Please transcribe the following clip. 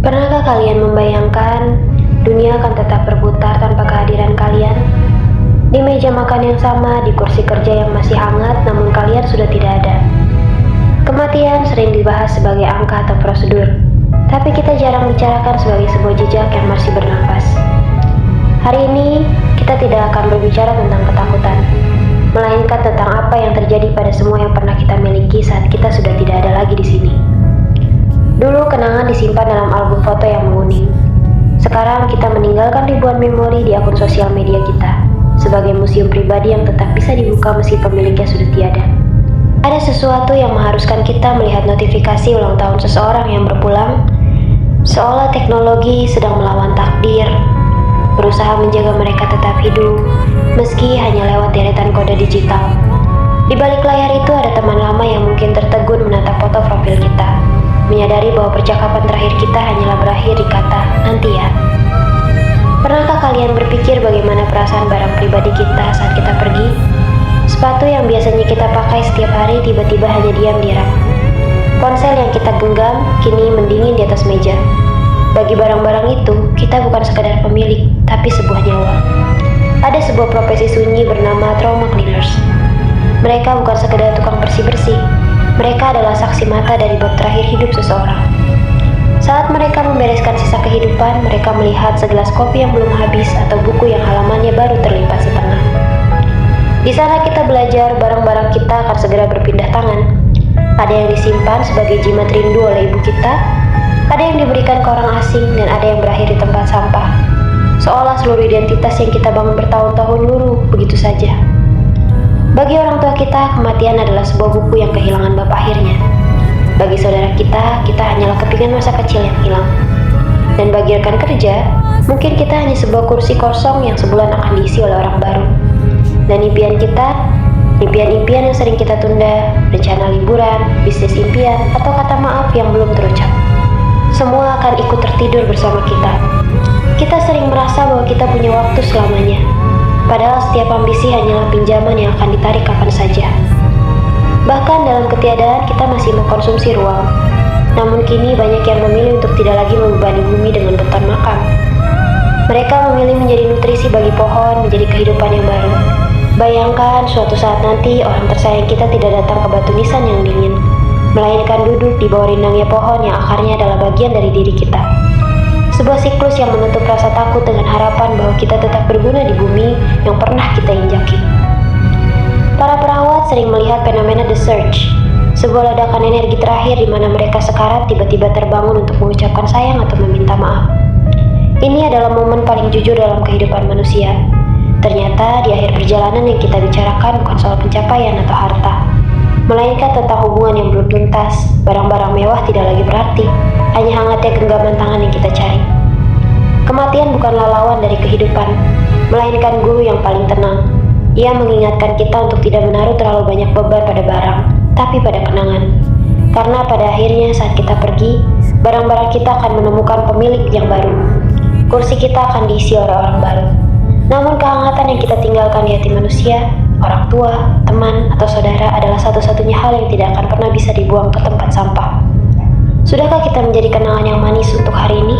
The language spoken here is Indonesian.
Pernahkah kalian membayangkan dunia akan tetap berputar tanpa kehadiran kalian? Di meja makan yang sama, di kursi kerja yang masih hangat, namun kalian sudah tidak ada. Kematian sering dibahas sebagai angka atau prosedur, tapi kita jarang bicarakan sebagai sebuah jejak yang masih bernafas. Hari ini, kita tidak akan berbicara tentang ketakutan, melainkan tentang apa yang terjadi pada semua yang pernah kita miliki saat kita sudah tidak ada lagi di sini. Dulu kenangan disimpan dalam album foto yang menguning. Sekarang kita meninggalkan ribuan memori di akun sosial media kita, sebagai museum pribadi yang tetap bisa dibuka meski pemiliknya sudah tiada. Ada sesuatu yang mengharuskan kita melihat notifikasi ulang tahun seseorang yang berpulang, seolah teknologi sedang melawan takdir, berusaha menjaga mereka tetap hidup, meski hanya lewat deretan kode digital. Di balik layar itu ada teman lama yang mungkin tertegun menatap foto profil kita, menyadari bahwa percakapan terakhir kita hanyalah berakhir di kata, nanti ya. Pernahkah kalian berpikir bagaimana perasaan barang pribadi kita saat kita pergi? Sepatu yang biasanya kita pakai setiap hari tiba-tiba hanya diam di rak. Ponsel yang kita genggam kini mendingin di atas meja. Bagi barang-barang itu, kita bukan sekadar pemilik, tapi sebuah nyawa. Ada sebuah profesi sunyi bernama trauma cleaners. Mereka bukan sekedar tukang bersih-bersih. Mereka adalah saksi mata dari bab terakhir hidup seseorang. Saat mereka membereskan sisa kehidupan, mereka melihat segelas kopi yang belum habis atau buku yang halamannya baru terlipat setengah. Di sana kita belajar barang-barang kita akan segera berpindah tangan. Ada yang disimpan sebagai jimat rindu oleh ibu kita, ada yang diberikan ke orang asing, dan ada yang berakhir di tempat sampah. Seolah seluruh identitas yang kita bangun bertahun-tahun luruh begitu saja. Bagi orang tua kita, kematian adalah sebuah buku yang kehilangan bab akhirnya. Bagi saudara kita hanyalah kepingan masa kecil yang hilang. Dan bagi rekan kerja, mungkin kita hanya sebuah kursi kosong yang sebulan akan diisi oleh orang baru. Dan impian kita, impian-impian yang sering kita tunda, rencana liburan, bisnis impian, atau kata maaf yang belum terucap. Semua akan ikut tertidur bersama kita. Kita sering merasa bahwa kita punya waktu selamanya. Padahal setiap ambisi hanyalah pinjaman yang akan ditarik kapan saja. Bahkan dalam ketiadaan kita masih mengkonsumsi ruang. Namun kini banyak yang memilih untuk tidak lagi membebani bumi dengan beton makam. Mereka memilih menjadi nutrisi bagi pohon, menjadi kehidupan yang baru. Bayangkan suatu saat nanti orang tersayang kita tidak datang ke batu nisan yang dingin, melainkan duduk di bawah rindangnya pohon yang akarnya adalah bagian dari diri kita. Sebuah siklus yang menutup rasa takut dengan harapan bahwa kita tetap berguna di bumi yang pernah kita injaki. Para perawat sering melihat fenomena The Surge, sebuah ledakan energi terakhir di mana mereka sekarat tiba-tiba terbangun untuk mengucapkan sayang atau meminta maaf. Ini adalah momen paling jujur dalam kehidupan manusia. Ternyata di akhir perjalanan yang kita bicarakan bukan soal pencapaian atau harta, melainkan tentang hubungan yang belum tuntas. Barang-barang mewah tidak lagi berarti, hanya hangatnya genggaman tangan yang kita cari. Kematian bukanlah lawan dari kehidupan, melainkan guru yang paling tenang. Ia mengingatkan kita untuk tidak menaruh terlalu banyak beban pada barang, tapi pada kenangan. Karena pada akhirnya saat kita pergi, barang-barang kita akan menemukan pemilik yang baru. Kursi kita akan diisi oleh orang baru. Namun kehangatan yang kita tinggalkan di hati manusia, orang tua, teman, atau saudara adalah satu-satunya hal yang tidak akan pernah bisa dibuang ke tempat sampah. Sudahkah kita menjadi kenangan yang manis untuk hari ini?